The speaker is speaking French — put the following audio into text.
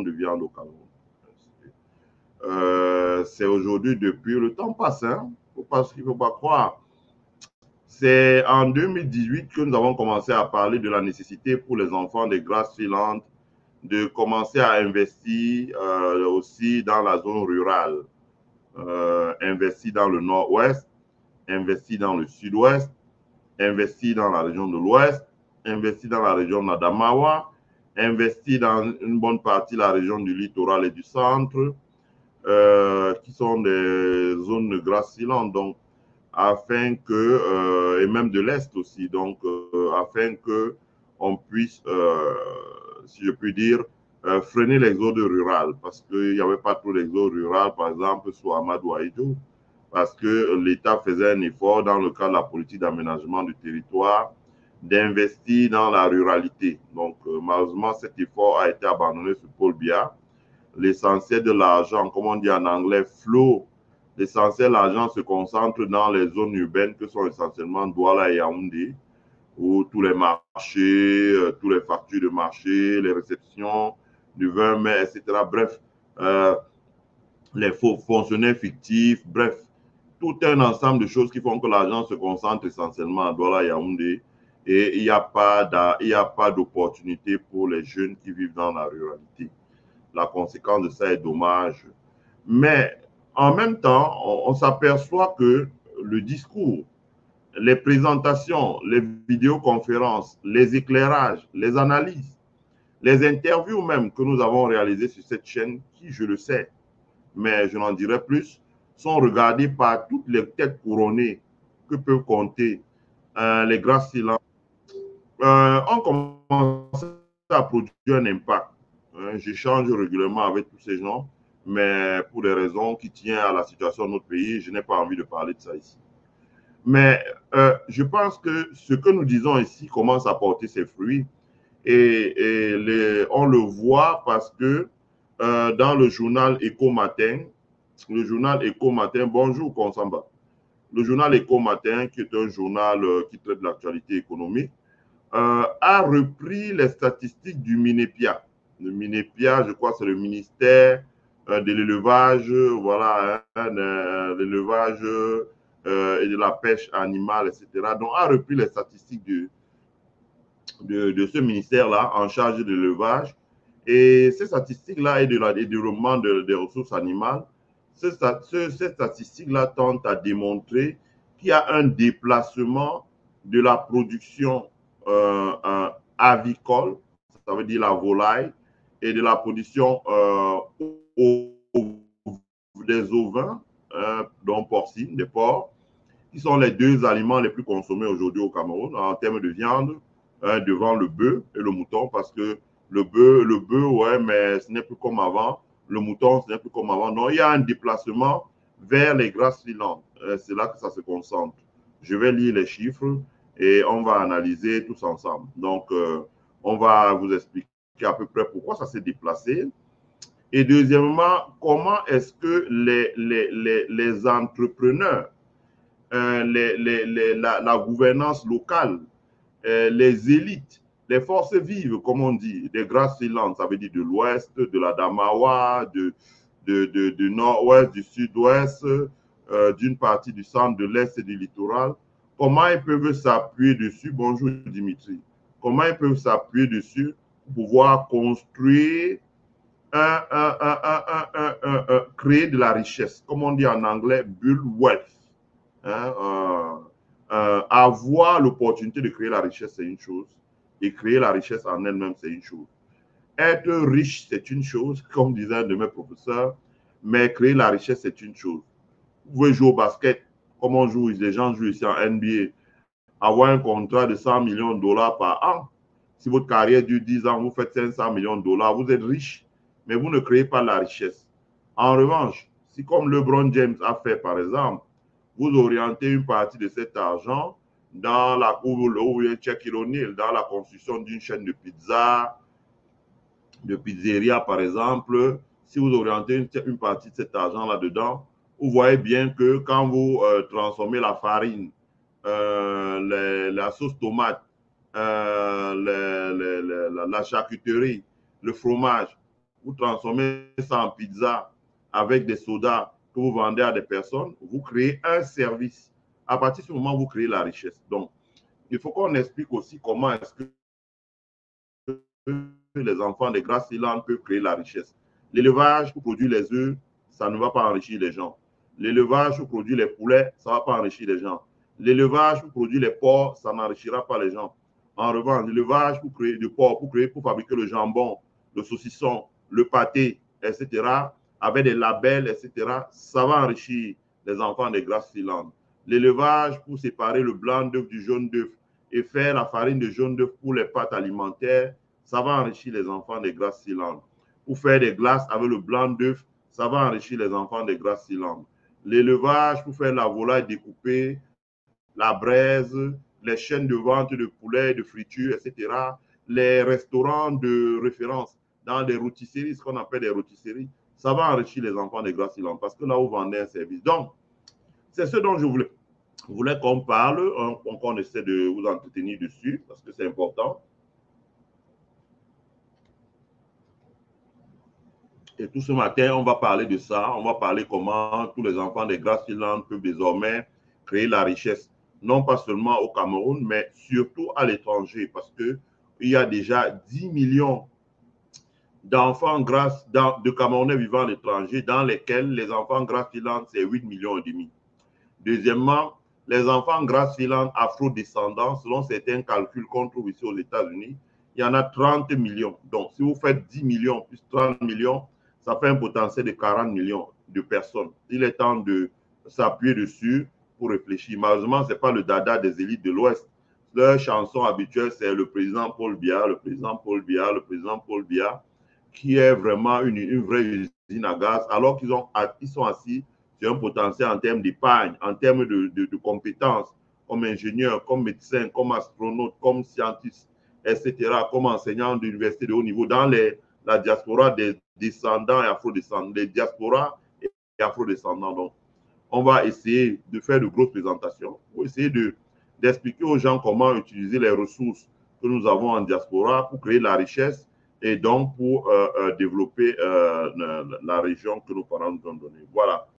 de viande au Cameroun. C'est aujourd'hui depuis, le temps passe, hein, il ne faut pas croire. C'est en 2018 que nous avons commencé à parler de la nécessité pour les enfants des Grassfields de commencer à investir aussi dans la zone rurale, investir dans le nord-ouest, investir dans le sud-ouest, investir dans la région de l'ouest, investir dans la région d'Adamawa, investir dans une bonne partie de la région du littoral et du centre, qui sont des zones de Grassfields, donc afin que, et même de l'Est aussi, donc afin que on puisse, si je puis dire, freiner l'exode rural, parce qu'il n'y avait pas trop d'exode rural, par exemple, sous Amadou Ahidjo, parce que l'État faisait un effort dans le cadre de la politique d'aménagement du territoire d'investir dans la ruralité. Donc, malheureusement, cet effort a été abandonné sur Paul Biya. L'essentiel de l'argent, comme on dit en anglais, flow. L'essentiel de l'argent se concentre dans les zones urbaines que sont essentiellement Douala et Yaoundé, où tous les marchés, tous les factures de marché, les réceptions du 20 mai, etc. Bref, les faux fonctionnaires fictifs, bref, tout un ensemble de choses qui font que l'argent se concentre essentiellement à Douala et Yaoundé, et il n'y a pas d'opportunité pour les jeunes qui vivent dans la ruralité. La conséquence de ça est dommage. Mais en même temps, on s'aperçoit que le discours, les présentations, les vidéoconférences, les éclairages, les analyses, les interviews même que nous avons réalisées sur cette chaîne, qui, je le sais, mais je n'en dirai plus, sont regardées par toutes les têtes couronnées que peuvent compter les Grassfields. On commence à produire un impact. J'échange régulièrement avec tous ces gens, mais pour des raisons qui tiennent à la situation de notre pays, je n'ai pas envie de parler de ça ici. Mais je pense que ce que nous disons ici commence à porter ses fruits et on le voit parce que dans le journal Écho Matin, bonjour Konsamba, le journal Écho Matin, qui est un journal qui traite de l'actualité économique, a repris les statistiques du MINEPIA. Le MINEPIA, je crois, c'est le ministère de l'élevage, voilà, hein, l'élevage et de la pêche animale, etc. Donc, a repris les statistiques de ce ministère-là en charge de l'élevage. Et ces statistiques-là et de la développement des ressources animales, ces statistiques-là tentent à démontrer qu'il y a un déplacement de la production avicole, ça veut dire la volaille, et de la production des ovins, donc porcines, des porcs, qui sont les deux aliments les plus consommés aujourd'hui au Cameroun en termes de viande, devant le bœuf et le mouton, parce que le bœuf, ouais, mais ce n'est plus comme avant. Le mouton, ce n'est plus comme avant. Donc, il y a un déplacement vers les Grassfields. C'est là que ça se concentre. Je vais lire les chiffres et on va analyser tous ensemble. Donc, on va vous expliquer à peu près pourquoi ça s'est déplacé. Et deuxièmement, comment est-ce que les entrepreneurs, la gouvernance locale, les élites, les forces vives, comme on dit, des Grassfields, ça veut dire de l'ouest, de la Damawa, du nord-ouest, du sud-ouest, d'une partie du centre, de l'est et du littoral, comment ils peuvent s'appuyer dessus, bonjour Dimitri, comment ils peuvent s'appuyer dessus pour pouvoir construire, créer de la richesse, comme on dit en anglais, build wealth. Hein, avoir l'opportunité de créer la richesse, c'est une chose, et créer la richesse en elle-même, c'est une chose. Être riche, c'est une chose, comme disait un de mes professeurs, mais créer la richesse, c'est une chose. Vous pouvez jouer au basket, comme on joue, les gens jouent ici en NBA, avoir un contrat de 100 millions de dollars par an. Si votre carrière dure 10 ans, vous faites 500 millions de dollars, vous êtes riche, mais vous ne créez pas la richesse. En revanche, si comme LeBron James a fait, par exemple, vous orientez une partie de cet argent dans la dans la construction d'une chaîne de pizza, de pizzeria par exemple. Si vous orientez une partie de cet argent là-dedans, vous voyez bien que quand vous transformez la farine, la sauce tomate, la charcuterie, le fromage, vous transformez ça en pizza avec des sodas que vous vendez à des personnes, vous créez un service. À partir de ce moment, vous créez la richesse. Donc, il faut qu'on explique aussi comment est-ce que les enfants des Grassland peuvent créer la richesse. L'élevage pour produire les œufs, ça ne va pas enrichir les gens. L'élevage pour produire les poulets, ça ne va pas enrichir les gens. L'élevage pour produire les porcs, ça n'enrichira pas les gens. En revanche, l'élevage pour créer du porc, pour fabriquer le jambon, le saucisson, le pâté, etc., avec des labels, etc., ça va enrichir les enfants des Grassland. L'élevage pour séparer le blanc d'œuf du jaune d'œuf et faire la farine de jaune d'œuf pour les pâtes alimentaires, ça va enrichir les enfants des Grassland. Pour faire des glaces avec le blanc d'œuf, ça va enrichir les enfants des Grassland. L'élevage pour faire la volaille découpée, la braise, les chaînes de vente de poulet, de friture, etc. Les restaurants de référence dans les rôtisseries, ce qu'on appelle les rôtisseries, ça va enrichir les enfants des Grassland parce que là, vous vendez un service. Donc, c'est ce dont je voulais qu'on parle, qu'on essaie de vous entretenir dessus parce que c'est important. Et tout ce matin, on va parler de ça. On va parler comment tous les enfants des Grassland peuvent désormais créer la richesse, non pas seulement au Cameroun, mais surtout à l'étranger, parce qu'il y a déjà 10 millions d'enfants de Camerounais vivant à l'étranger, dans lesquels les enfants Grassland, c'est 8 millions et demi. Deuxièmement, les enfants Grassland afro-descendants, selon certains calculs qu'on trouve ici aux États-Unis, il y en a 30 millions. Donc, si vous faites 10 millions plus 30 millions, ça fait un potentiel de 40 millions de personnes. Il est temps de s'appuyer dessus pour réfléchir. Malheureusement, ce n'est pas le dada des élites de l'Ouest. Leur chanson habituelle, c'est le président Paul Biya, le président Paul Biya, le président Paul Biya, qui est vraiment une vraie usine à gaz, alors qu'ils sont assis sur un potentiel en termes d'épargne, en termes de compétences, comme ingénieur, comme médecin, comme astronaute, comme scientiste, etc., comme enseignant d'université de haut niveau dans la diaspora des descendants et afro-descendants, les diasporas et afro-descendants. Donc, on va essayer de faire de grosses présentations pour essayer d'expliquer aux gens comment utiliser les ressources que nous avons en diaspora pour créer la richesse et donc pour développer la région que nos parents nous ont donnée. Voilà.